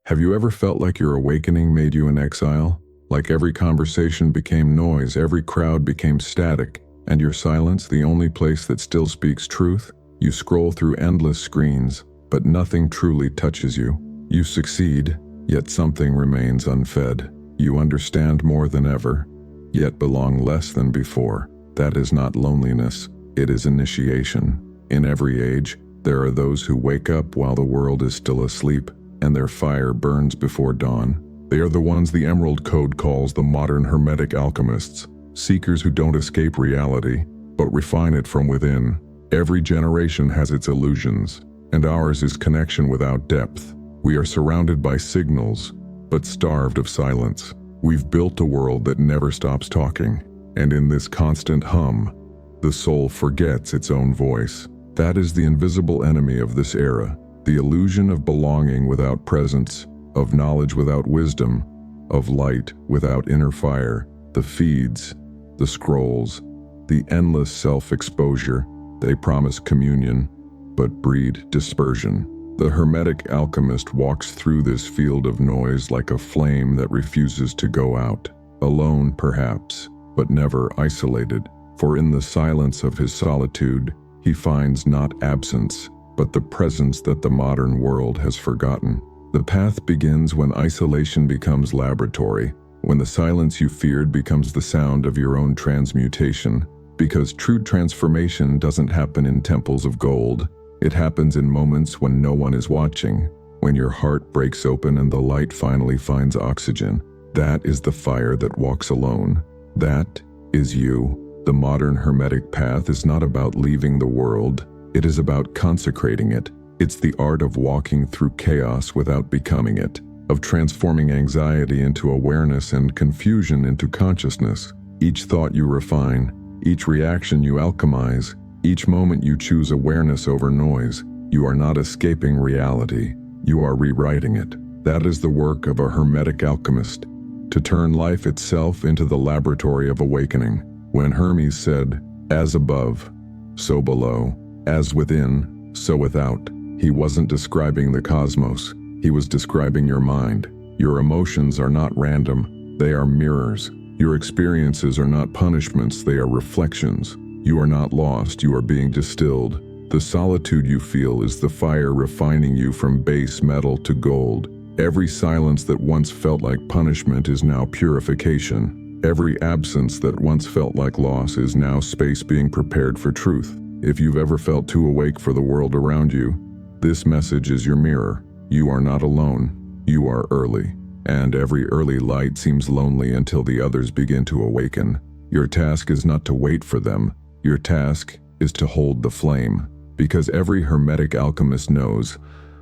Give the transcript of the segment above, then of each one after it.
Have you ever felt like your awakening made you an exile? Like every conversation became noise, every crowd became static, and your silence the only place that still speaks truth? You scroll through endless screens, but nothing truly touches you. You succeed, yet something remains unfed. You understand more than ever, yet belong less than before. That is not loneliness, it is initiation. In every age, there are those who wake up while the world is still asleep, and their fire burns before dawn. They are the ones the Emerald Code calls the modern Hermetic Alchemists, seekers who don't escape reality, but refine it from within. Every generation has its illusions, and ours is connection without depth. We are surrounded by signals, but starved of silence. We've built a world that never stops talking, and in this constant hum, the soul forgets its own voice. That is the invisible enemy of this era, the illusion of belonging without presence, of knowledge without wisdom, of light without inner fire. The feeds, the scrolls, the endless self-exposure, they promise communion, but breed dispersion. The Hermetic Alchemist walks through this field of noise like a flame that refuses to go out, alone perhaps, but never isolated. For in the silence of his solitude, he finds not absence, but the presence that the modern world has forgotten. The path begins when isolation becomes laboratory, when the silence you feared becomes the sound of your own transmutation. Because true transformation doesn't happen in temples of gold. It happens in moments when no one is watching, when your heart breaks open and the light finally finds oxygen. That is the fire that walks alone. That is you. The modern Hermetic path is not about leaving the world. It is about consecrating it. It's the art of walking through chaos without becoming it, of transforming anxiety into awareness and confusion into consciousness. Each thought you refine, each reaction you alchemize, each moment you choose awareness over noise. You are not escaping reality, you are rewriting it. That is the work of a Hermetic alchemist, to turn life itself into the laboratory of awakening. When Hermes said, "As above, so below, as within, so without," he wasn't describing the cosmos, he was describing your mind. Your emotions are not random, they are mirrors. Your experiences are not punishments, they are reflections. You are not lost, you are being distilled. The solitude you feel is the fire refining you from base metal to gold. Every silence that once felt like punishment is now purification. Every absence that once felt like loss is now space being prepared for truth. If you've ever felt too awake for the world around you, this message is your mirror. You are not alone, you are early. And every early light seems lonely until the others begin to awaken. Your task is not to wait for them. Your task is to hold the flame. Because every Hermetic alchemist knows,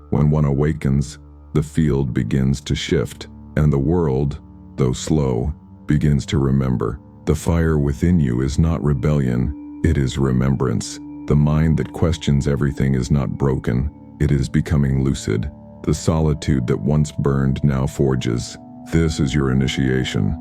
when one awakens, the field begins to shift, and the world, though slow, begins to remember. The fire within you is not rebellion, it is remembrance. The mind that questions everything is not broken, it is becoming lucid. The solitude that once burned now forges. This is your initiation.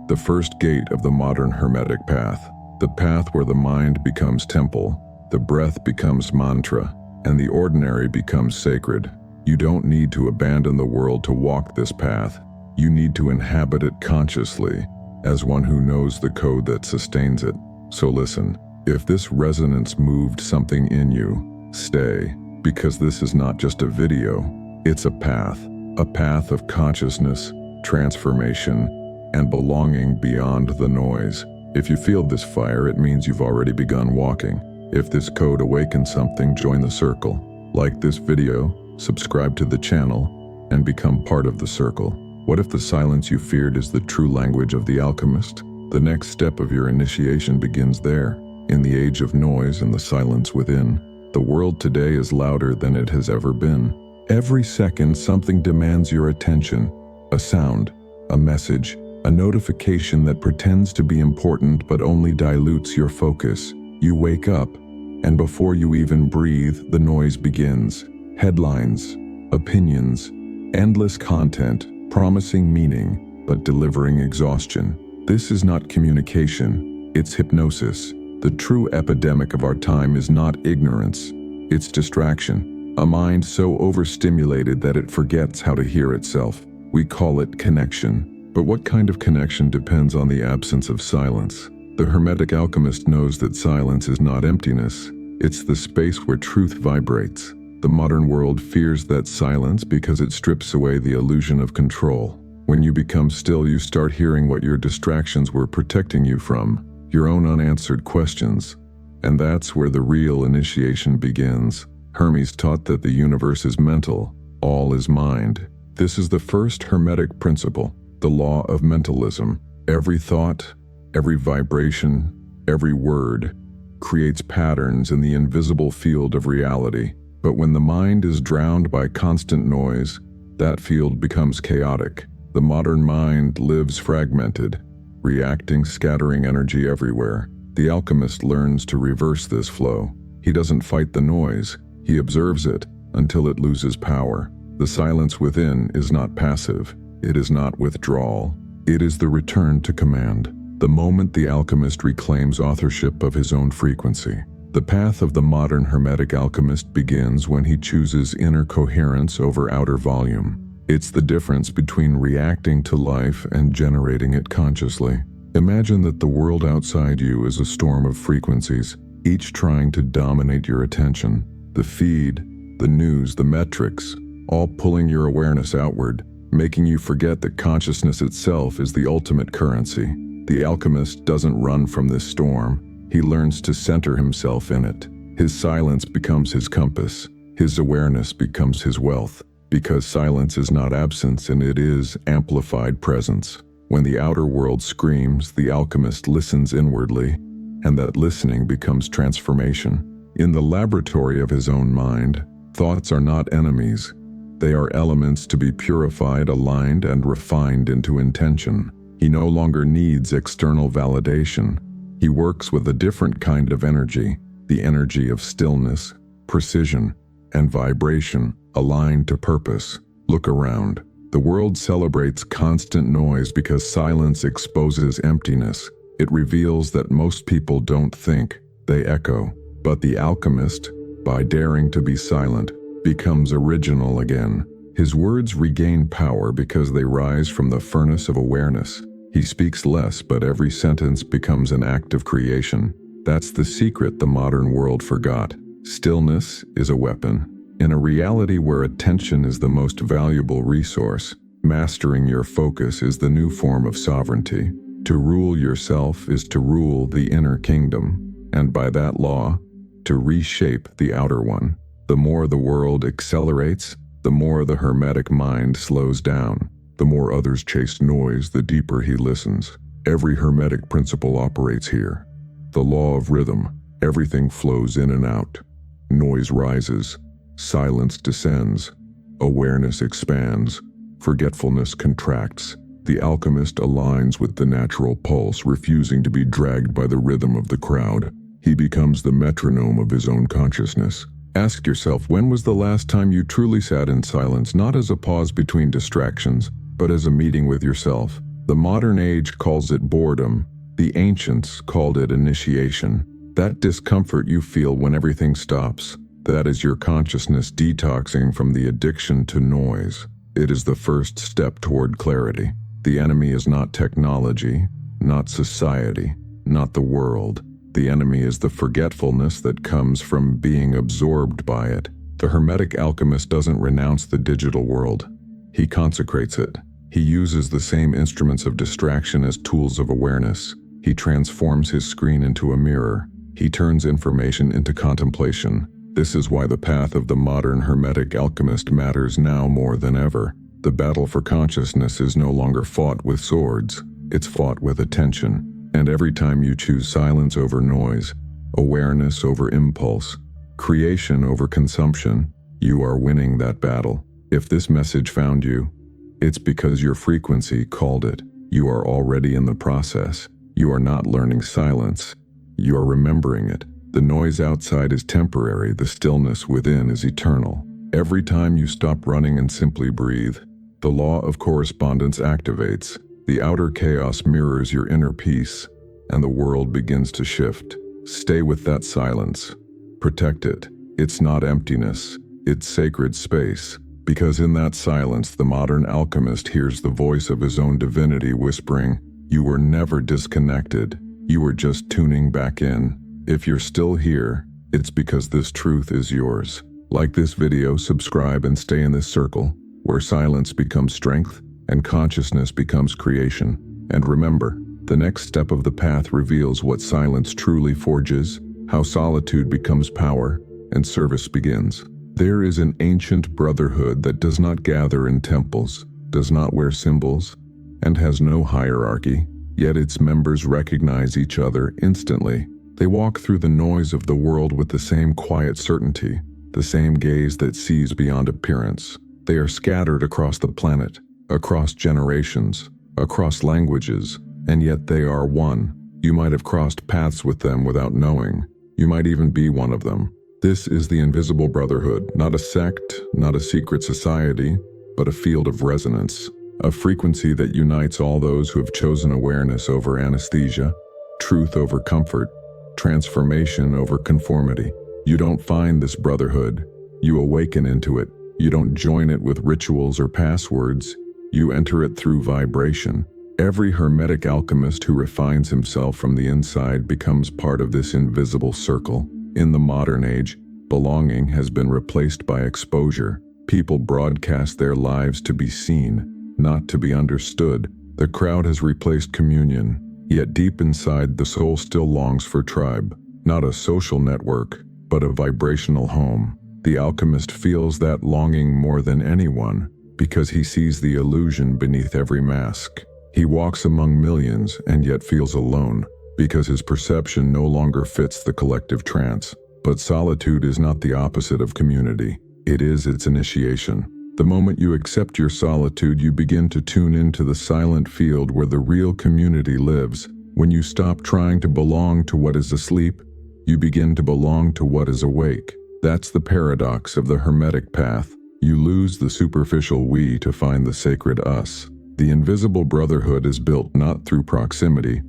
The first gate of the modern Hermetic path. The path where the mind becomes temple, the breath becomes mantra, and the ordinary becomes sacred. You don't need to abandon the world to walk this path. You need to inhabit it consciously, as one who knows the code that sustains it. So listen, if this resonance moved something in you, stay, because this is not just a video. It's a path of consciousness, transformation, and belonging beyond the noise. If you feel this fire, it means you've already begun walking. If this code awakens something, join the circle. Like this video, subscribe to the channel, and become part of the circle. What if the silence you feared is the true language of the alchemist? The next step of your initiation begins there, in the age of noise and the silence within. The world today is louder than it has ever been. Every second, something demands your attention. A sound, a message, a notification that pretends to be important but only dilutes your focus. You wake up, and before you even breathe, the noise begins. Headlines, opinions, endless content, promising meaning, but delivering exhaustion. This is not communication, it's hypnosis. The true epidemic of our time is not ignorance, it's distraction. A mind so overstimulated that it forgets how to hear itself. We call it connection. But what kind of connection depends on the absence of silence? The Hermetic Alchemist knows that silence is not emptiness. It's the space where truth vibrates. The modern world fears that silence because it strips away the illusion of control. When you become still, you start hearing what your distractions were protecting you from, your own unanswered questions. And that's where the real initiation begins. Hermes taught that the universe is mental, all is mind. This is the first Hermetic principle, the law of mentalism. Every thought, every vibration, every word creates patterns in the invisible field of reality. But when the mind is drowned by constant noise, that field becomes chaotic. The modern mind lives fragmented, reacting, scattering energy everywhere. The alchemist learns to reverse this flow. He doesn't fight the noise, he observes it until it loses power. The silence within is not passive, it is not withdrawal, it is the return to command. The moment the alchemist reclaims authorship of his own frequency. The path of the modern Hermetic alchemist begins when he chooses inner coherence over outer volume. It's the difference between reacting to life and generating it consciously. Imagine that the world outside you is a storm of frequencies, each trying to dominate your attention. The feed, the news, the metrics, all pulling your awareness outward, making you forget that consciousness itself is the ultimate currency. The alchemist doesn't run from this storm. He learns to center himself in it. His silence becomes his compass. His awareness becomes his wealth. Because silence is not absence and it is amplified presence. When the outer world screams, the alchemist listens inwardly, and that listening becomes transformation. In the laboratory of his own mind, thoughts are not enemies. They are elements to be purified, aligned, and refined into intention. He no longer needs external validation. He works with a different kind of energy, the energy of stillness, precision, and vibration, aligned to purpose. Look around. The world celebrates constant noise because silence exposes emptiness. It reveals that most people don't think, they echo. But the alchemist, by daring to be silent, becomes original again. His words regain power because they rise from the furnace of awareness. He speaks less, but every sentence becomes an act of creation. That's the secret the modern world forgot. Stillness is a weapon. In a reality where attention is the most valuable resource, mastering your focus is the new form of sovereignty. To rule yourself is to rule the inner kingdom, and by that law, to reshape the outer one. The more the world accelerates, the more the Hermetic mind slows down. The more others chase noise, the deeper he listens. Every Hermetic principle operates here. The law of rhythm. Everything flows in and out. Noise rises. Silence descends. Awareness expands. Forgetfulness contracts. The alchemist aligns with the natural pulse, refusing to be dragged by the rhythm of the crowd. He becomes the metronome of his own consciousness. Ask yourself, when was the last time you truly sat in silence, not as a pause between distractions, but as a meeting with yourself? The modern age calls it boredom. The ancients called it initiation. That discomfort you feel when everything stops, that is your consciousness detoxing from the addiction to noise. It is the first step toward clarity. The enemy is not technology, not society, not the world. The enemy is the forgetfulness that comes from being absorbed by it. The Hermetic alchemist doesn't renounce the digital world. He consecrates it. He uses the same instruments of distraction as tools of awareness. He transforms his screen into a mirror. He turns information into contemplation. This is why the path of the modern Hermetic alchemist matters now more than ever. The battle for consciousness is no longer fought with swords. It's fought with attention. And every time you choose silence over noise, awareness over impulse, creation over consumption, you are winning that battle. If this message found you, it's because your frequency called it. You are already in the process. You are not learning silence. You are remembering it. The noise outside is temporary. The stillness within is eternal. Every time you stop running and simply breathe, the law of correspondence activates. The outer chaos mirrors your inner peace, and the world begins to shift. Stay with that silence. Protect it. It's not emptiness. It's sacred space, because in that silence the modern alchemist hears the voice of his own divinity whispering, "You were never disconnected, you were just tuning back in." If you're still here, it's because this truth is yours. Like this video, subscribe, and stay in this circle, where silence becomes strength and consciousness becomes creation. And remember, the next step of the path reveals what silence truly forges, how solitude becomes power, and service begins. There is an ancient brotherhood that does not gather in temples, does not wear symbols, and has no hierarchy, yet its members recognize each other instantly. They walk through the noise of the world with the same quiet certainty, the same gaze that sees beyond appearance. They are scattered across the planet, across generations, across languages, and yet they are one. You might have crossed paths with them without knowing. You might even be one of them. This is the invisible brotherhood, not a sect, not a secret society, but a field of resonance, a frequency that unites all those who have chosen awareness over anesthesia, truth over comfort, transformation over conformity. You don't find this brotherhood, you awaken into it. You don't join it with rituals or passwords, you enter it through vibration. Every Hermetic alchemist who refines himself from the inside becomes part of this invisible circle. In the modern age, belonging has been replaced by exposure. People broadcast their lives to be seen, not to be understood. The crowd has replaced communion, yet deep inside the soul still longs for tribe. Not a social network, but a vibrational home. The alchemist feels that longing more than anyone, because he sees the illusion beneath every mask. He walks among millions and yet feels alone, because his perception no longer fits the collective trance. But solitude is not the opposite of community. It is its initiation. The moment you accept your solitude, you begin to tune into the silent field where the real community lives. When you stop trying to belong to what is asleep, you begin to belong to what is awake. That's the paradox of the Hermetic path. You lose the superficial we to find the sacred us. The invisible brotherhood is built not through proximity,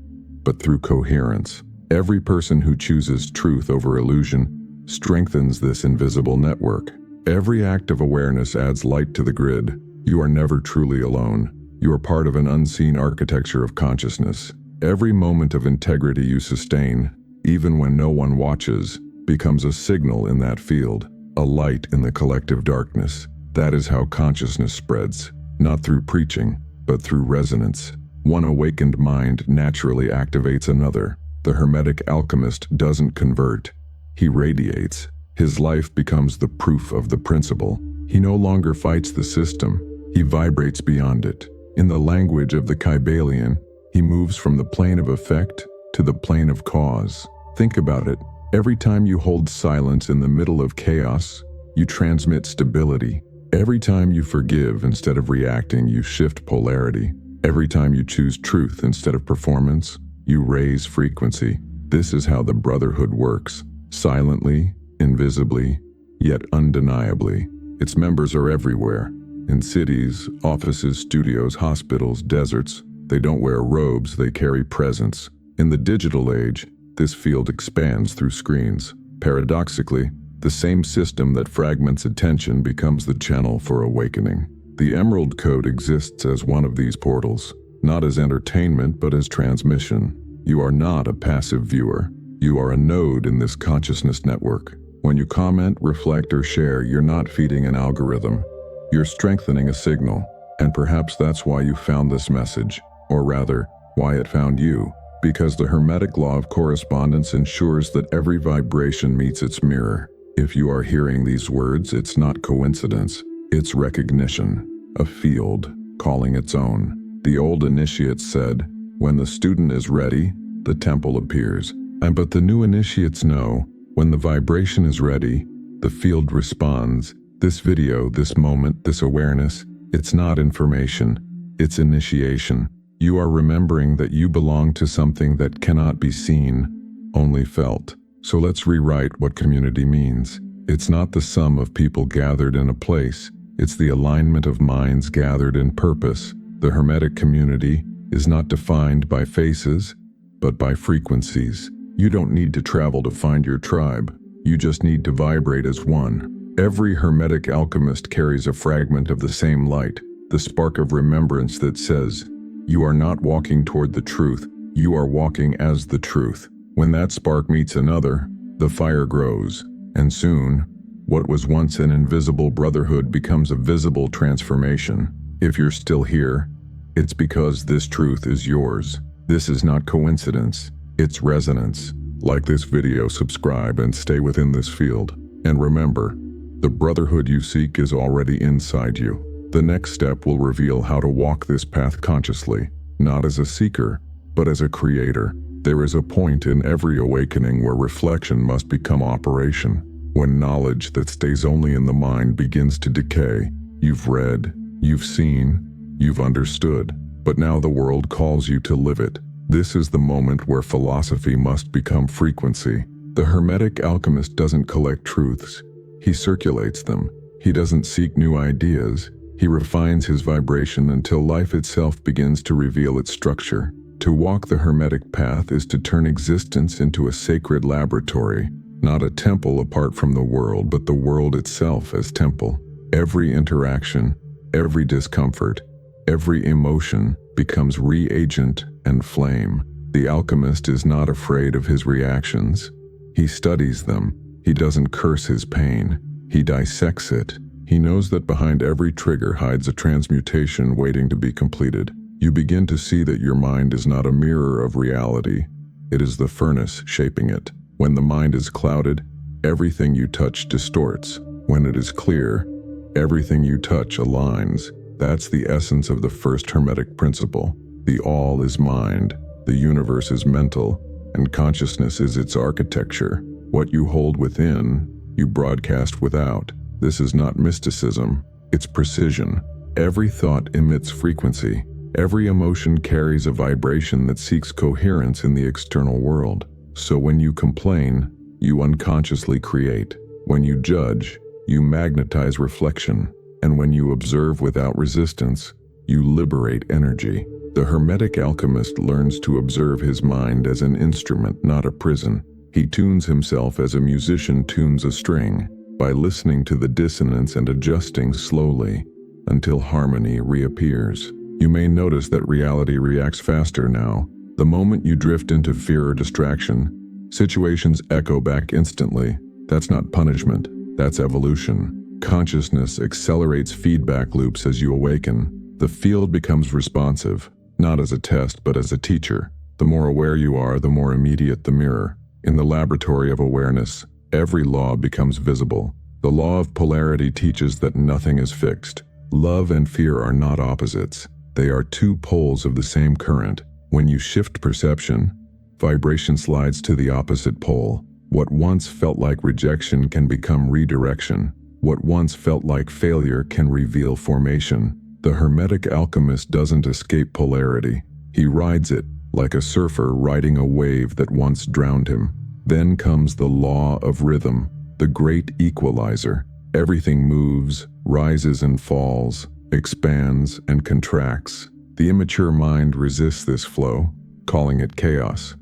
but through coherence. Every person who chooses truth over illusion strengthens this invisible network. Every act of awareness adds light to the grid. You are never truly alone. You are part of an unseen architecture of consciousness. Every moment of integrity you sustain, even when no one watches, becomes a signal in that field, a light in the collective darkness. That is how consciousness spreads, not through preaching, but through resonance. One awakened mind naturally activates another. The Hermetic alchemist doesn't convert, he radiates. His life becomes the proof of the principle. He no longer fights the system, he vibrates beyond it. In the language of the Kybalion, he moves from the plane of effect to the plane of cause. Think about it. Every time you hold silence in the middle of chaos, you transmit stability. Every time you forgive instead of reacting, you shift polarity. Every time you choose truth instead of performance, you raise frequency. This is how the brotherhood works. Silently, invisibly, yet undeniably. Its members are everywhere. In cities, offices, studios, hospitals, deserts. They don't wear robes, they carry presence. In the digital age, this field expands through screens. Paradoxically, the same system that fragments attention becomes the channel for awakening. The Emerald Code exists as one of these portals, not as entertainment but as transmission. You are not a passive viewer. You are a node in this consciousness network. When you comment, reflect, or share, you're not feeding an algorithm. You're strengthening a signal, and perhaps that's why you found this message, or rather, why it found you. Because the Hermetic law of correspondence ensures that every vibration meets its mirror. If you are hearing these words, it's not coincidence, it's recognition, a field calling its own. The old initiates said, when the student is ready, the temple appears. But the new initiates know, when the vibration is ready, the field responds. This video, this moment, this awareness, it's not information, it's initiation. You are remembering that you belong to something that cannot be seen, only felt. So let's rewrite what community means. It's not the sum of people gathered in a place. It's the alignment of minds gathered in purpose. The Hermetic community is not defined by faces, but by frequencies. You don't need to travel to find your tribe. You just need to vibrate as one. Every Hermetic alchemist carries a fragment of the same light, the spark of remembrance that says, "You are not walking toward the truth, you are walking as the truth." When that spark meets another, the fire grows, and soon, what was once an invisible brotherhood becomes a visible transformation. If you're still here, it's because this truth is yours. This is not coincidence, it's resonance. Like this video, subscribe, and stay within this field. And remember, the brotherhood you seek is already inside you. The next step will reveal how to walk this path consciously, not as a seeker, but as a creator. There is a point in every awakening where reflection must become operation. When knowledge that stays only in the mind begins to decay, you've read, you've seen, you've understood, but now the world calls you to live it. This is the moment where philosophy must become frequency. The Hermetic Alchemist doesn't collect truths. He circulates them. He doesn't seek new ideas. He refines his vibration until life itself begins to reveal its structure. To walk the Hermetic path is to turn existence into a sacred laboratory, not a temple apart from the world, but the world itself as temple. Every interaction, every discomfort, every emotion becomes reagent and flame. The alchemist is not afraid of his reactions. He studies them. He doesn't curse his pain. He dissects it. He knows that behind every trigger hides a transmutation waiting to be completed. You begin to see that your mind is not a mirror of reality. It is the furnace shaping it. When the mind is clouded, everything you touch distorts. When it is clear, everything you touch aligns. That's the essence of the first Hermetic principle. The all is mind, the universe is mental, and consciousness is its architecture. What you hold within, you broadcast without. This is not mysticism, it's precision. Every thought emits frequency. Every emotion carries a vibration that seeks coherence in the external world. So when you complain, you unconsciously create. When you judge, you magnetize reflection. And when you observe without resistance, you liberate energy. The Hermetic alchemist learns to observe his mind as an instrument, not a prison. He tunes himself as a musician tunes a string, by listening to the dissonance and adjusting slowly until harmony reappears. You may notice that reality reacts faster now. The moment you drift into fear or distraction, situations echo back instantly. That's not punishment, that's evolution. Consciousness accelerates feedback loops as you awaken. The field becomes responsive, not as a test but as a teacher. The more aware you are, the more immediate the mirror. In the laboratory of awareness, every law becomes visible. The law of polarity teaches that nothing is fixed. Love and fear are not opposites. They are two poles of the same current. When you shift perception, vibration slides to the opposite pole. What once felt like rejection can become redirection. What once felt like failure can reveal formation. The Hermetic alchemist doesn't escape polarity. He rides it, like a surfer riding a wave that once drowned him. Then comes the law of rhythm, the great equalizer. Everything moves, rises and falls, expands and contracts. The immature mind resists this flow, calling it chaos.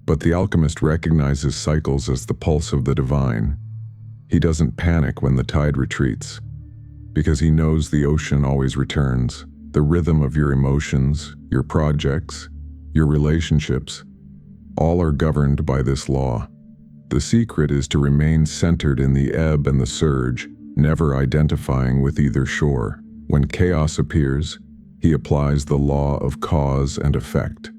But the alchemist recognizes cycles as the pulse of the divine. He doesn't panic when the tide retreats, because he knows the ocean always returns. The rhythm of your emotions, your projects, your relationships, all are governed by this law. The secret is to remain centered in the ebb and the surge, never identifying with either shore. When chaos appears, he applies the law of cause and effect.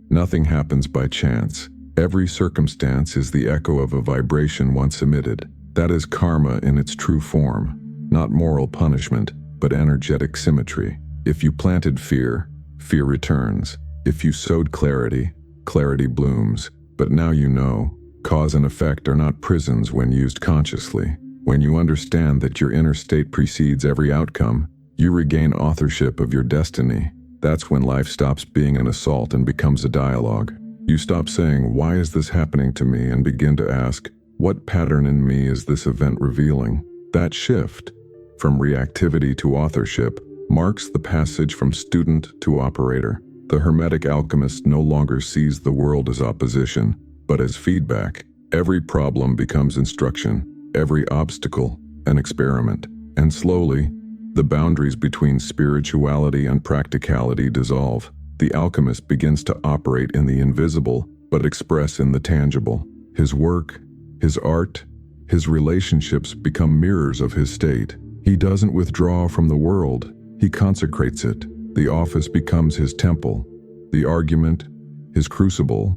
Nothing happens by chance. Every circumstance is the echo of a vibration once emitted. That is karma in its true form, not moral punishment, but energetic symmetry. If you planted fear, fear returns. If you sowed clarity, clarity blooms. But now you know, cause and effect are not prisons when used consciously. When you understand that your inner state precedes every outcome, you regain authorship of your destiny. That's when life stops being an assault and becomes a dialogue. You stop saying, "Why is this happening to me?" and begin to ask, "What pattern in me is this event revealing?" That shift, from reactivity to authorship, marks the passage from student to operator. The Hermetic alchemist no longer sees the world as opposition, but as feedback. Every problem becomes instruction. Every obstacle, an experiment. And slowly, the boundaries between spirituality and practicality dissolve. The alchemist begins to operate in the invisible, but express in the tangible. His work, his art, his relationships become mirrors of his state. He doesn't withdraw from the world, he consecrates it. The office becomes his temple, the argument, his crucible,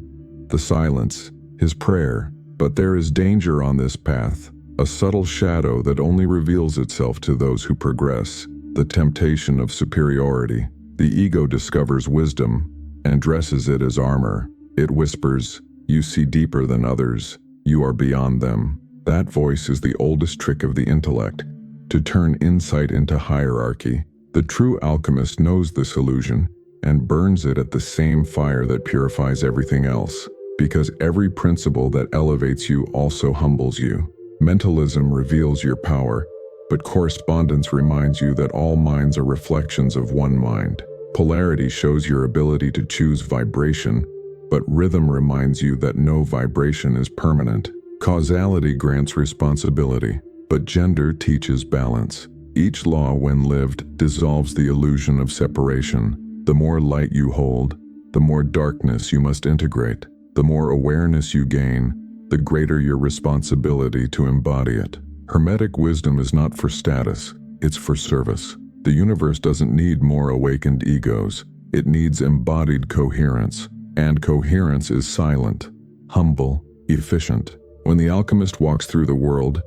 the silence, his prayer. But there is danger on this path, a subtle shadow that only reveals itself to those who progress, the temptation of superiority. The ego discovers wisdom and dresses it as armor. It whispers, "You see deeper than others. You are beyond them." That voice is the oldest trick of the intellect, to turn insight into hierarchy. The true alchemist knows this illusion and burns it at the same fire that purifies everything else, because every principle that elevates you also humbles you. Mentalism reveals your power, but correspondence reminds you that all minds are reflections of one mind. Polarity shows your ability to choose vibration, but rhythm reminds you that no vibration is permanent. Causality grants responsibility, but gender teaches balance. Each law, when lived, dissolves the illusion of separation. The more light you hold, the more darkness you must integrate. The more awareness you gain, the greater your responsibility to embody it. Hermetic wisdom is not for status, it's for service. The universe doesn't need more awakened egos, it needs embodied coherence. And coherence is silent, humble, efficient. When the alchemist walks through the world,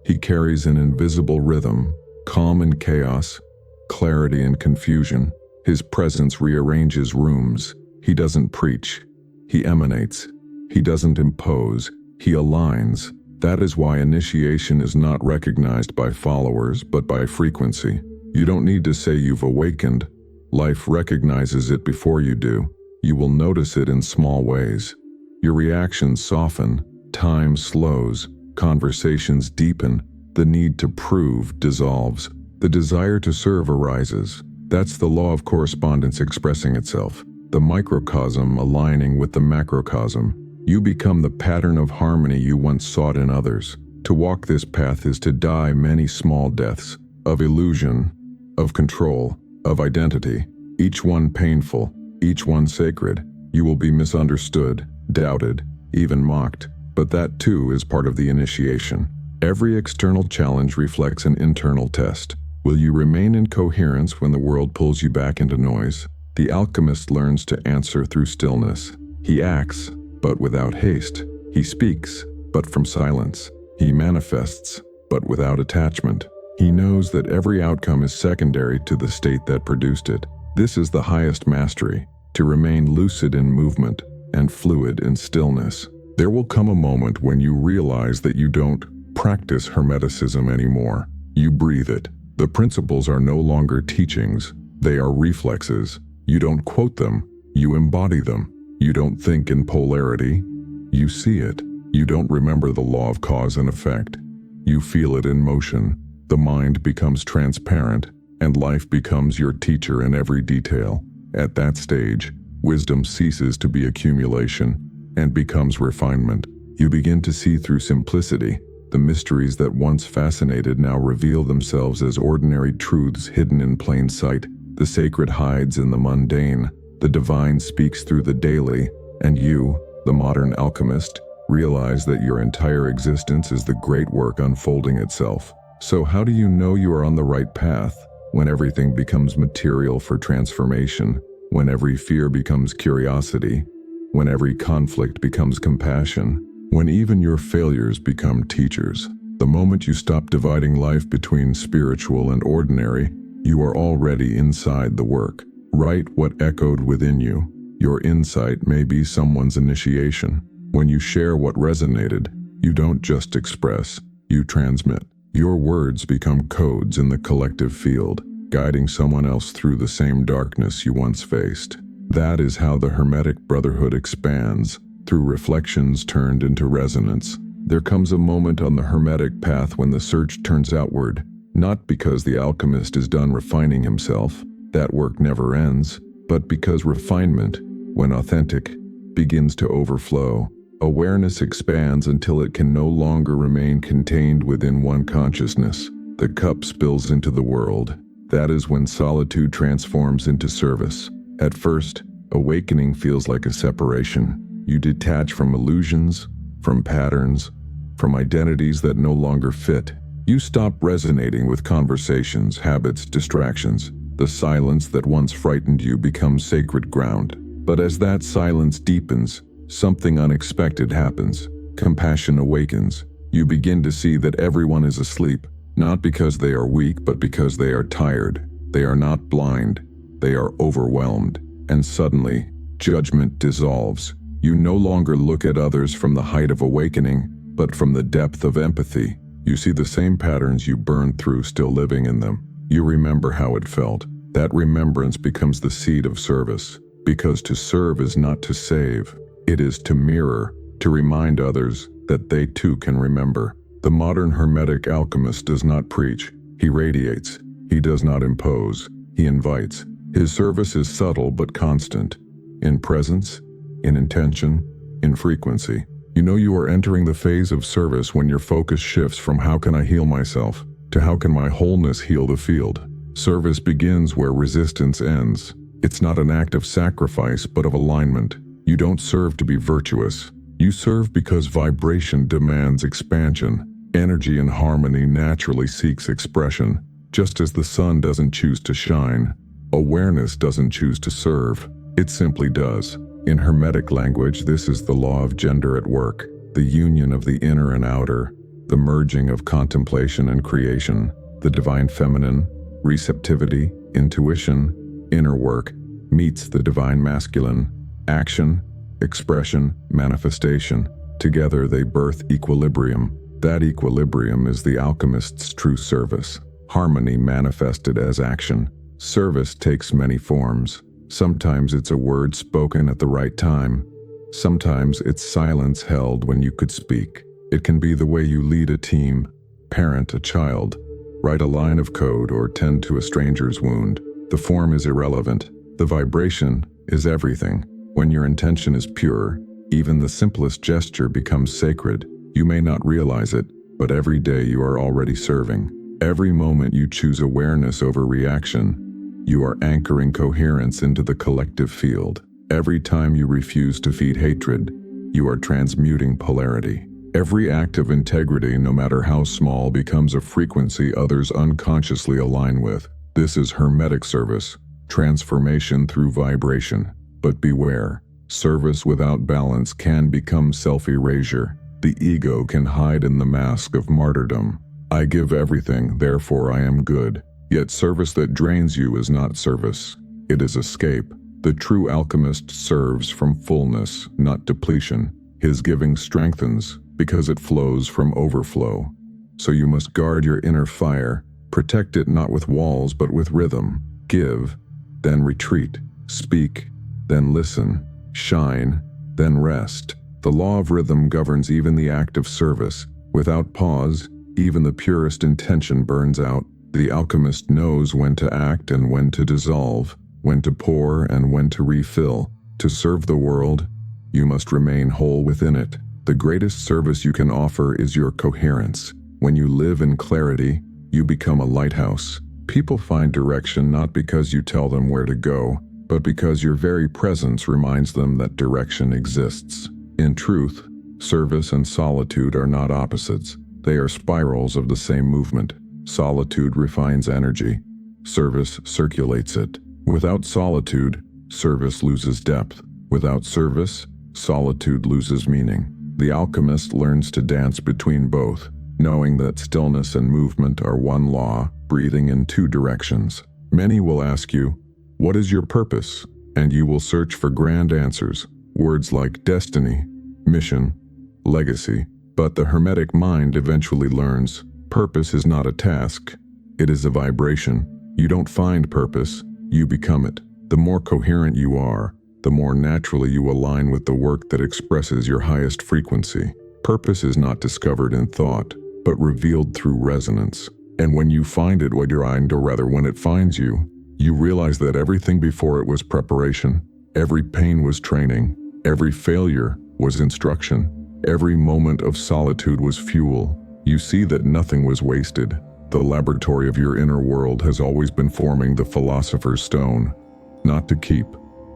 he carries an invisible rhythm, calm in chaos, clarity in confusion. His presence rearranges rooms. He doesn't preach, he emanates. He doesn't impose, he aligns. That is why initiation is not recognized by followers, but by frequency. You don't need to say you've awakened. Life recognizes it before you do. You will notice it in small ways. Your reactions soften, time slows, conversations deepen, the need to prove dissolves, the desire to serve arises. That's the law of correspondence expressing itself, the microcosm aligning with the macrocosm. You become the pattern of harmony you once sought in others. To walk this path is to die many small deaths, of illusion, of control, of identity, each one painful, each one sacred. You will be misunderstood, doubted, even mocked, but that too is part of the initiation. Every external challenge reflects an internal test. Will you remain in coherence when the world pulls you back into noise? The alchemist learns to answer through stillness. He acts, but without haste. He speaks, but from silence. He manifests, but without attachment. He knows that every outcome is secondary to the state that produced it. This is the highest mastery, to remain lucid in movement and fluid in stillness. There will come a moment when you realize that you don't practice Hermeticism anymore. You breathe it. The principles are no longer teachings, they are reflexes. You don't quote them, you embody them. You don't think in polarity, you see it. You don't remember the law of cause and effect, you feel it in motion. The mind becomes transparent, and life becomes your teacher in every detail. At that stage, wisdom ceases to be accumulation and becomes refinement. You begin to see through simplicity. The mysteries that once fascinated now reveal themselves as ordinary truths hidden in plain sight. The sacred hides in the mundane. The divine speaks through the daily. And you, the modern alchemist, realize that your entire existence is the great work unfolding itself. So how do you know you are on the right path? When everything becomes material for transformation, when every fear becomes curiosity, when every conflict becomes compassion, when even your failures become teachers. The moment you stop dividing life between spiritual and ordinary, you are already inside the work. Write what echoed within you. Your insight may be someone's initiation. When you share what resonated, you don't just express, you transmit. Your words become codes in the collective field, guiding someone else through the same darkness you once faced. That is how the Hermetic Brotherhood expands, through reflections turned into resonance. There comes a moment on the Hermetic path when the search turns outward, not because the alchemist is done refining himself, that work never ends, but because refinement, when authentic, begins to overflow. Awareness expands until it can no longer remain contained within one consciousness. The cup spills into the world. That is when solitude transforms into service. At first, awakening feels like a separation. You detach from illusions, from patterns, from identities that no longer fit. You stop resonating with conversations, habits, distractions. The silence that once frightened you becomes sacred ground. But as that silence deepens, something unexpected happens. Compassion awakens. You begin to see that everyone is asleep, not because they are weak, but because they are tired. They are not blind. They are overwhelmed. And suddenly, judgment dissolves. You no longer look at others from the height of awakening, but from the depth of empathy. You see the same patterns you burned through still living in them. You remember how it felt. That remembrance becomes the seed of service. Because to serve is not to save. It is to mirror, to remind others that they too can remember. The modern Hermetic Alchemist does not preach. He radiates. He does not impose. He invites. His service is subtle but constant. In presence, in intention, in frequency. You know you are entering the phase of service when your focus shifts from how can I heal myself to how can my wholeness heal the field. Service begins where resistance ends. It's not an act of sacrifice but of alignment. You don't serve to be virtuous. You serve because vibration demands expansion. Energy and harmony naturally seeks expression. Just as the sun doesn't choose to shine, awareness doesn't choose to serve. It simply does. In Hermetic language, this is the law of gender at work, the union of the inner and outer, the merging of contemplation and creation, the divine feminine, receptivity, intuition, inner work, meets the divine masculine, action, expression, manifestation. Together they birth equilibrium. That equilibrium is the alchemist's true service. Harmony manifested as action. Service takes many forms. Sometimes it's a word spoken at the right time. Sometimes it's silence held when you could speak. It can be the way you lead a team, parent a child, write a line of code, or tend to a stranger's wound. The form is irrelevant. The vibration is everything. When your intention is pure, even the simplest gesture becomes sacred. You may not realize it, but every day you are already serving. Every moment you choose awareness over reaction, you are anchoring coherence into the collective field. Every time you refuse to feed hatred, you are transmuting polarity. Every act of integrity, no matter how small, becomes a frequency others unconsciously align with. This is Hermetic service, transformation through vibration. But beware, service without balance can become self-erasure. The ego can hide in the mask of martyrdom. I give everything, therefore I am good. Yet service that drains you is not service. It is escape. The true alchemist serves from fullness, not depletion. His giving strengthens because it flows from overflow. So you must guard your inner fire. Protect it not with walls but with rhythm. Give, then retreat. Speak, then listen. Shine, then rest. The law of rhythm governs even the act of service. Without pause, even the purest intention burns out. The alchemist knows when to act and when to dissolve, when to pour and when to refill. To serve the world, you must remain whole within it. The greatest service you can offer is your coherence. When you live in clarity, you become a lighthouse. People find direction not because you tell them where to go, but because your very presence reminds them that direction exists. In truth, service and solitude are not opposites. They are spirals of the same movement. Solitude refines energy. Service circulates it. Without solitude, service loses depth. Without service, solitude loses meaning. The alchemist learns to dance between both, knowing that stillness and movement are one law, breathing in two directions. Many will ask you, "What is your purpose?" And you will search for grand answers, words like destiny, mission, legacy. But the Hermetic mind eventually learns, purpose is not a task, it is a vibration. You don't find purpose, you become it. The more coherent you are, the more naturally you align with the work that expresses your highest frequency. Purpose is not discovered in thought, but revealed through resonance. And when you find it, when it finds you, you realize that everything before it was preparation, every pain was training, every failure was instruction. Every moment of solitude was fuel. You see that nothing was wasted. The laboratory of your inner world has always been forming the philosopher's stone, not to keep,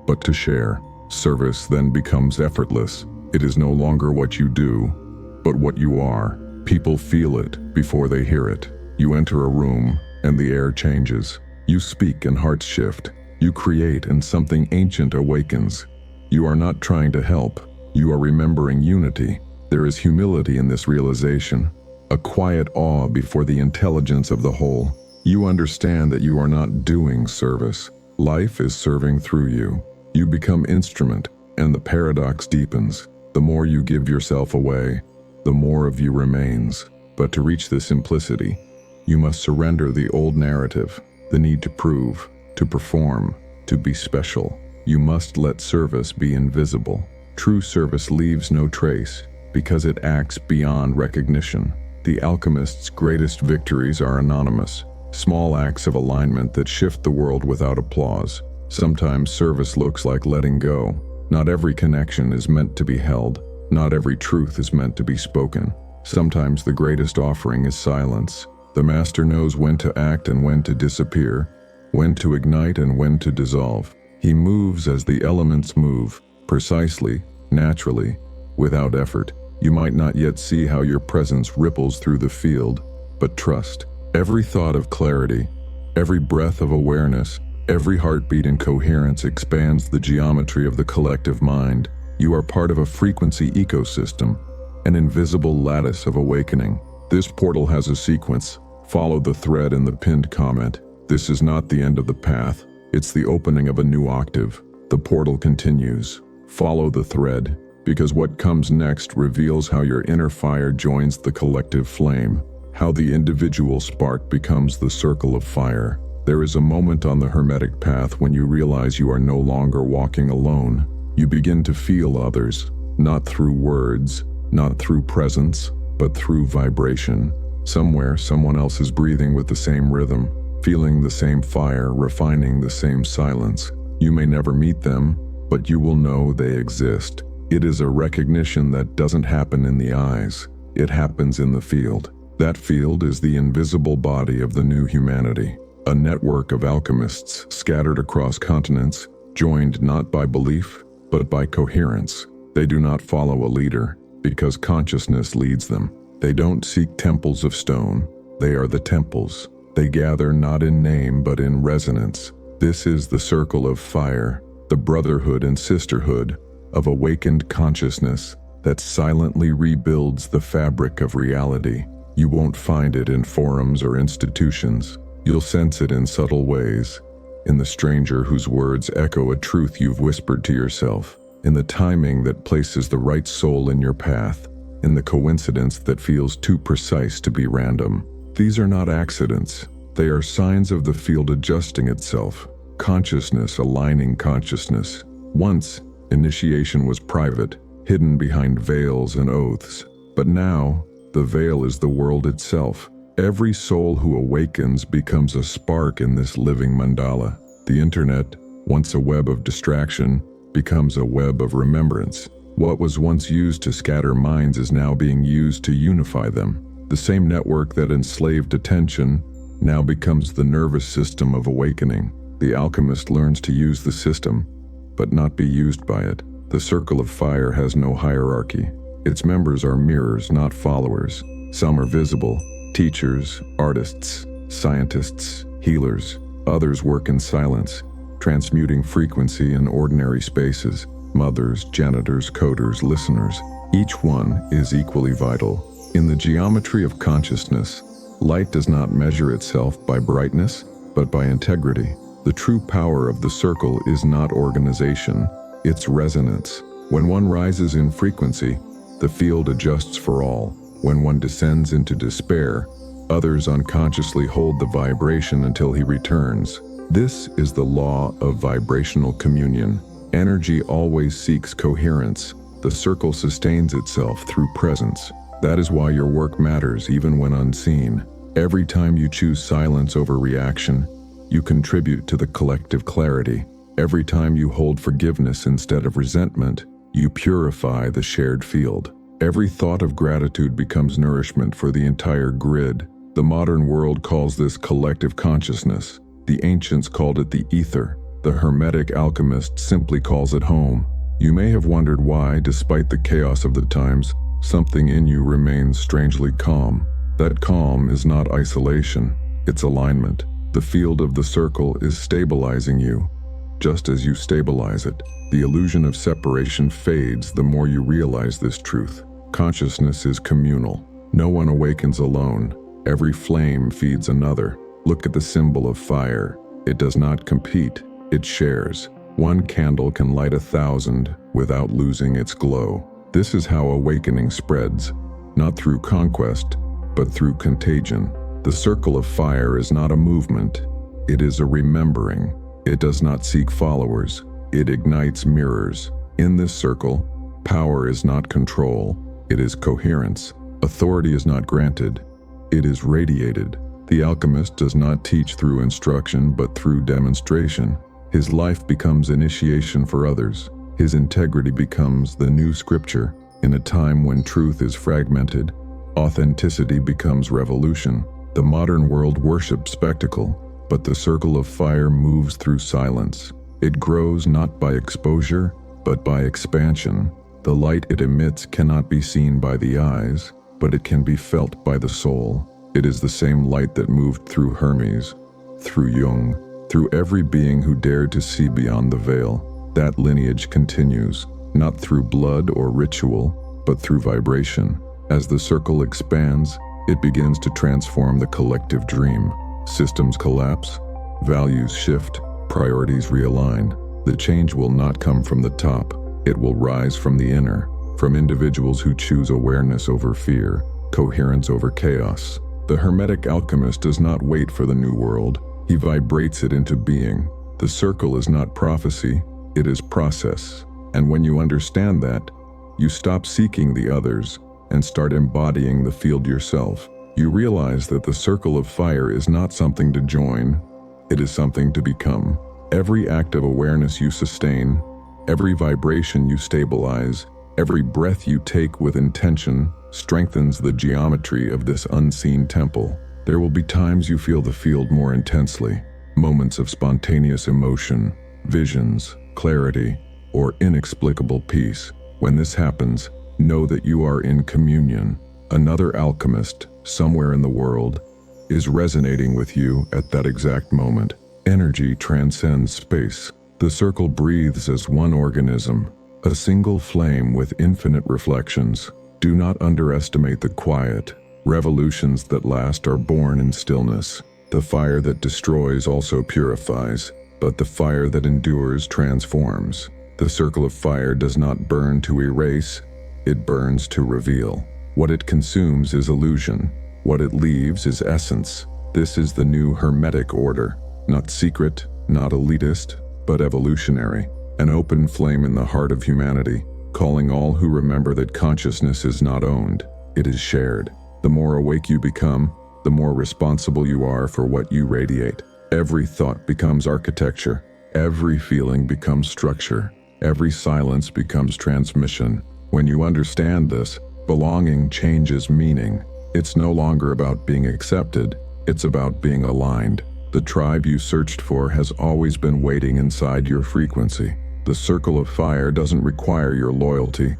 but to share. Service then becomes effortless. It is no longer what you do, but what you are. People feel it before they hear it. You enter a room, and the air changes. You speak and hearts shift. You create and something ancient awakens. You are not trying to help. You are remembering unity. There is humility in this realization, a quiet awe before the intelligence of the whole. You understand that you are not doing service. Life is serving through you. You become instrument, and the paradox deepens. The more you give yourself away, the more of you remains. But to reach this simplicity, you must surrender the old narrative, the need to prove, to perform, to be special. You must let service be invisible. True service leaves no trace, because it acts beyond recognition. The alchemist's greatest victories are anonymous, small acts of alignment that shift the world without applause. Sometimes service looks like letting go. Not every connection is meant to be held. Not every truth is meant to be spoken. Sometimes the greatest offering is silence. The master knows when to act and when to disappear, when to ignite and when to dissolve. He moves as the elements move, precisely, naturally, without effort. You might not yet see how your presence ripples through the field, but trust. Every thought of clarity, every breath of awareness, every heartbeat in coherence expands the geometry of the collective mind. You are part of a frequency ecosystem, an invisible lattice of awakening. This portal has a sequence. Follow the thread in the pinned comment. This is not the end of the path. It's the opening of a new octave. The portal continues. Follow the thread, because what comes next reveals how your inner fire joins the collective flame, how the individual spark becomes the circle of fire. There is a moment on the Hermetic path when you realize you are no longer walking alone. You begin to feel others, not through words, not through presence, but through vibration. Somewhere, someone else is breathing with the same rhythm, feeling the same fire, refining the same silence. You may never meet them, but you will know they exist. It is a recognition that doesn't happen in the eyes. It happens in the field. That field is the invisible body of the new humanity. A network of alchemists scattered across continents, joined not by belief, but by coherence. They do not follow a leader, because consciousness leads them. They don't seek temples of stone. They are the temples. They gather not in name, but in resonance. This is the circle of fire, the brotherhood and sisterhood of awakened consciousness that silently rebuilds the fabric of reality. You won't find it in forums or institutions. You'll sense it in subtle ways, in the stranger whose words echo a truth you've whispered to yourself, in the timing that places the right soul in your path, in the coincidence that feels too precise to be random. These are not accidents. They are signs of the field adjusting itself, consciousness aligning consciousness. Once, initiation was private, hidden behind veils and oaths, but now, the veil is the world itself. Every soul who awakens becomes a spark in this living mandala. The internet, once a web of distraction, becomes a web of remembrance. What was once used to scatter minds is now being used to unify them. The same network that enslaved attention now becomes the nervous system of awakening. The alchemist learns to use the system, but not be used by it. The circle of fire has no hierarchy. Its members are mirrors, not followers. Some are visible, teachers, artists, scientists, healers. Others work in silence, transmuting frequency in ordinary spaces. Mothers, janitors, coders, listeners. Each one is equally vital. In the geometry of consciousness, light does not measure itself by brightness, but by integrity. The true power of the circle is not organization, it's resonance. When one rises in frequency, the field adjusts for all. When one descends into despair, others unconsciously hold the vibration until he returns. This is the law of vibrational communion. Energy always seeks coherence. The circle sustains itself through presence. That is why your work matters even when unseen. Every time you choose silence over reaction, you contribute to the collective clarity. Every time you hold forgiveness instead of resentment, You purify the shared field. Every thought of gratitude becomes nourishment for the entire grid. The modern world calls this collective consciousness. The ancients called it the ether. The Hermetic Alchemist simply calls it home. You may have wondered why, despite the chaos of the times, something in you remains strangely calm. That calm is not isolation, it's alignment. The field of the circle is stabilizing you. Just as you stabilize it, the illusion of separation fades the more you realize this truth. Consciousness is communal. No one awakens alone. Every flame feeds another. Look at the symbol of fire. It does not compete, it shares. One candle can light 1,000 without losing its glow. This is how awakening spreads, not through conquest, but through contagion. The circle of fire is not a movement, it is a remembering. It does not seek followers, it ignites mirrors. In this circle, power is not control, it is coherence. Authority is not granted, it is radiated. The alchemist does not teach through instruction, but through demonstration. His life becomes initiation for others. His integrity becomes the new scripture. In a time when truth is fragmented, authenticity becomes revolution. The modern world worships spectacle, but the circle of fire moves through silence. It grows not by exposure, but by expansion. The light it emits cannot be seen by the eyes, but it can be felt by the soul. It is the same light that moved through Hermes, through Jung, through every being who dared to see beyond the veil. That lineage continues, not through blood or ritual, but through vibration. As the circle expands, it begins to transform the collective dream. Systems collapse, values shift, priorities realign. The change will not come from the top. It will rise from the inner, from individuals who choose awareness over fear, coherence over chaos. The Hermetic Alchemist does not wait for the new world. He vibrates it into being. The circle is not prophecy, it is process. And when you understand that, you stop seeking the others and start embodying the field yourself. You realize that the circle of fire is not something to join, it is something to become. Every act of awareness you sustain, every vibration you stabilize, every breath you take with intention strengthens the geometry of this unseen temple. There will be times you feel the field more intensely, moments of spontaneous emotion, visions, clarity, or inexplicable peace. When this happens, know that you are in communion. Another alchemist, somewhere in the world, is resonating with you at that exact moment. Energy transcends space. The circle breathes as one organism, a single flame with infinite reflections. Do not underestimate the quiet. Revolutions that last are born in stillness. The fire that destroys also purifies, but the fire that endures transforms. The circle of fire does not burn to erase, it burns to reveal. What it consumes is illusion. What it leaves is essence. This is the new Hermetic order, not secret, not elitist, but evolutionary. An open flame in the heart of humanity, calling all who remember that consciousness is not owned, it is shared. The more awake you become, the more responsible you are for what you radiate. Every thought becomes architecture. Every feeling becomes structure. Every silence becomes transmission. When you understand this, belonging changes meaning. It's no longer about being accepted, it's about being aligned. The tribe you searched for has always been waiting inside your frequency. The circle of fire doesn't require your loyalty,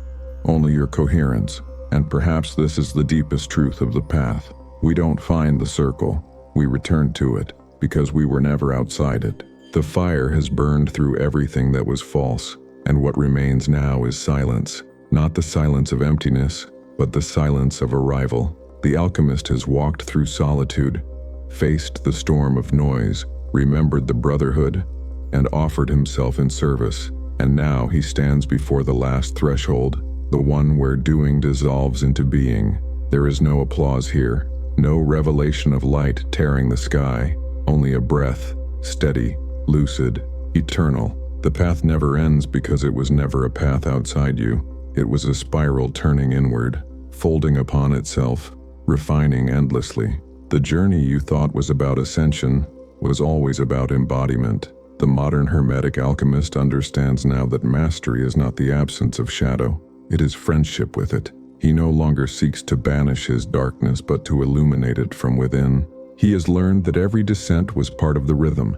only your coherence. And perhaps this is the deepest truth of the path. We don't find the circle, we return to it, because we were never outside it. The fire has burned through everything that was false, and what remains now is silence. Not the silence of emptiness, but the silence of arrival. The alchemist has walked through solitude, faced the storm of noise, remembered the brotherhood, and offered himself in service. And now he stands before the last threshold, the one where doing dissolves into being. There is no applause here, no revelation of light tearing the sky, only a breath, steady, lucid, eternal. The path never ends because it was never a path outside you. It was a spiral turning inward, folding upon itself, refining endlessly. The journey you thought was about ascension was always about embodiment. The modern Hermetic Alchemist understands now that mastery is not the absence of shadow, it is friendship with it. He no longer seeks to banish his darkness but to illuminate it from within. He has learned that every descent was part of the rhythm,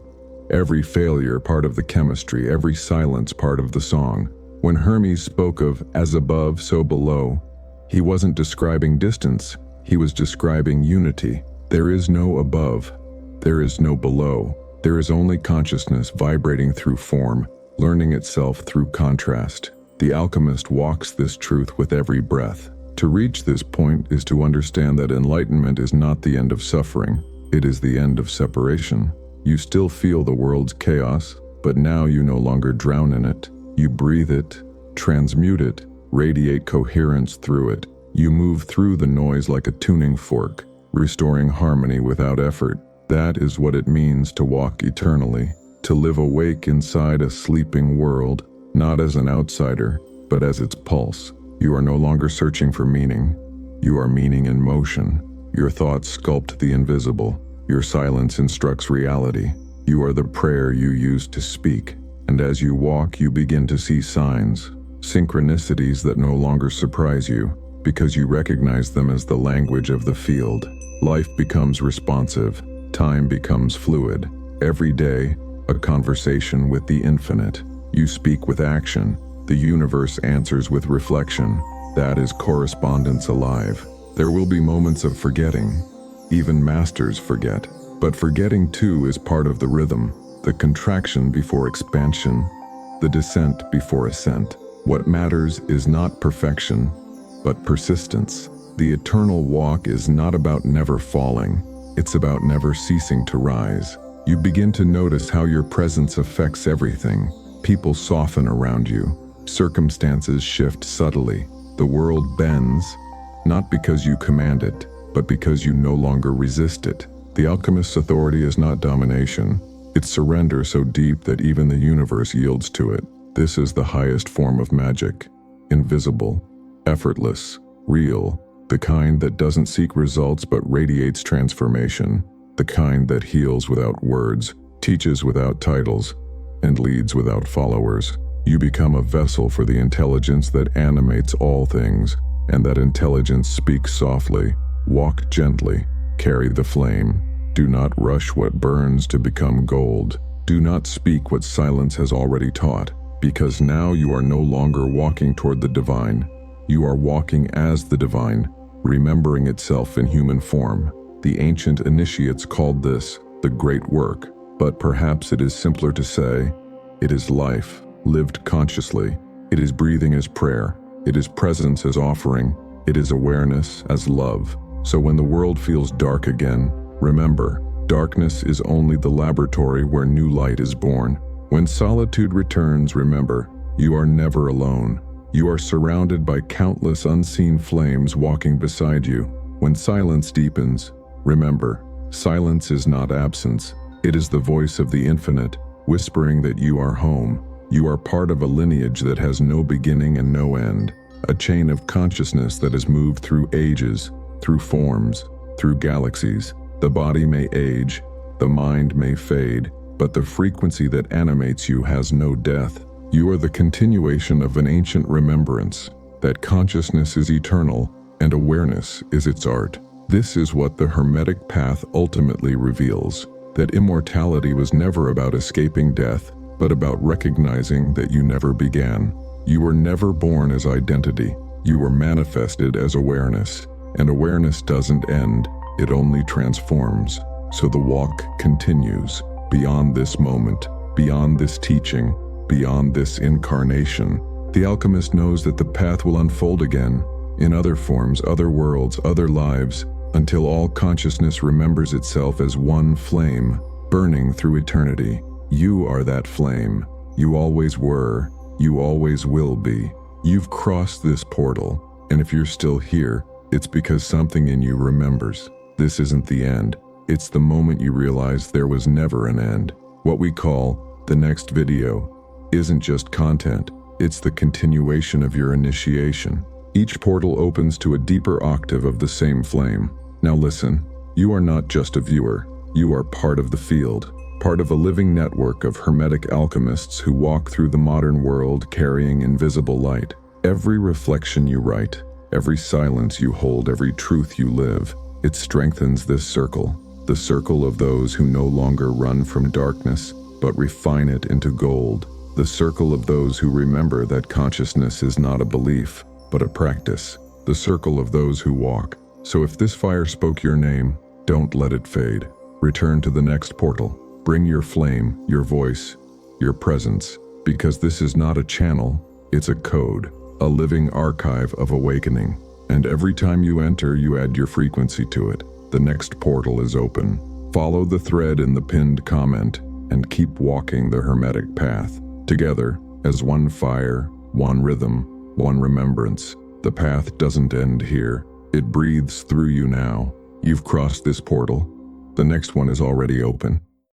every failure part of the chemistry, every silence part of the song. When Hermes spoke of as above, so below, he wasn't describing distance, he was describing unity. There is no above, there is no below. There is only consciousness vibrating through form, learning itself through contrast. The alchemist walks this truth with every breath. To reach this point is to understand that enlightenment is not the end of suffering, it is the end of separation. You still feel the world's chaos, but now you no longer drown in it. You breathe it, transmute it, radiate coherence through it. You move through the noise like a tuning fork, restoring harmony without effort. That is what it means to walk eternally, to live awake inside a sleeping world, not as an outsider, but as its pulse. You are no longer searching for meaning. You are meaning in motion. Your thoughts sculpt the invisible. Your silence instructs reality. You are the prayer you use to speak. And as you walk, you begin to see signs, synchronicities that no longer surprise you, because you recognize them as the language of the field. Life becomes responsive. Time becomes fluid. Every day, a conversation with the infinite. You speak with action. The universe answers with reflection. That is correspondence alive. There will be moments of forgetting. Even masters forget. But forgetting too is part of the rhythm. The contraction before expansion. The descent before ascent. What matters is not perfection, but persistence. The eternal walk is not about never falling. It's about never ceasing to rise. You begin to notice how your presence affects everything. People soften around you. Circumstances shift subtly. The world bends, not because you command it, but because you no longer resist it. The alchemist's authority is not domination. It's surrender so deep that even the universe yields to it. This is the highest form of magic. Invisible, effortless, real. The kind that doesn't seek results but radiates transformation. The kind that heals without words, teaches without titles, and leads without followers. You become a vessel for the intelligence that animates all things, and that intelligence speaks softly. Walk gently, carry the flame. Do not rush what burns to become gold. Do not speak what silence has already taught, because now you are no longer walking toward the divine. You are walking as the divine, remembering itself in human form. The ancient initiates called this the great work, but perhaps it is simpler to say, it is life, lived consciously. It is breathing as prayer. It is presence as offering. It is awareness as love. So when the world feels dark again, remember, darkness is only the laboratory where new light is born. When solitude returns, remember, you are never alone. You are surrounded by countless unseen flames walking beside you. When silence deepens, remember, silence is not absence. It is the voice of the infinite, whispering that you are home. You are part of a lineage that has no beginning and no end, a chain of consciousness that has moved through ages, through forms, through galaxies. The body may age, the mind may fade, but the frequency that animates you has no death. You are the continuation of an ancient remembrance, that consciousness is eternal, and awareness is its art. This is what the Hermetic path ultimately reveals, that immortality was never about escaping death, but about recognizing that you never began. You were never born as identity, you were manifested as awareness, and awareness doesn't end, it only transforms. So the walk continues, beyond this moment, beyond this teaching, beyond this incarnation. The alchemist knows that the path will unfold again, in other forms, other worlds, other lives, until all consciousness remembers itself as one flame, burning through eternity. You are that flame. You always were. You always will be. You've crossed this portal, and if you're still here, it's because something in you remembers. This isn't the end. It's the moment you realize there was never an end. What we call the next video isn't just content, it's the continuation of your initiation. Each portal opens to a deeper octave of the same flame. Now listen, you are not just a viewer, you are part of the field. part of a living network of Hermetic alchemists who walk through the modern world carrying invisible light. Every reflection you write, every silence you hold, every truth you live, it strengthens this circle, the circle of those who no longer run from darkness, but refine it into gold, the circle of those who remember that consciousness is not a belief, but a practice, the circle of those who walk. So if this fire spoke your name, don't let it fade. Return to the next portal. Bring your flame, your voice, your presence, because this is not a channel, it's a code, a living archive of awakening. And every time you enter, you add your frequency to it. The next portal is open. Follow the thread in the pinned comment and keep walking the Hermetic path. Together, as one fire, one rhythm, one remembrance. The path doesn't end here. It breathes through you now. You've crossed this portal. The next one is already open.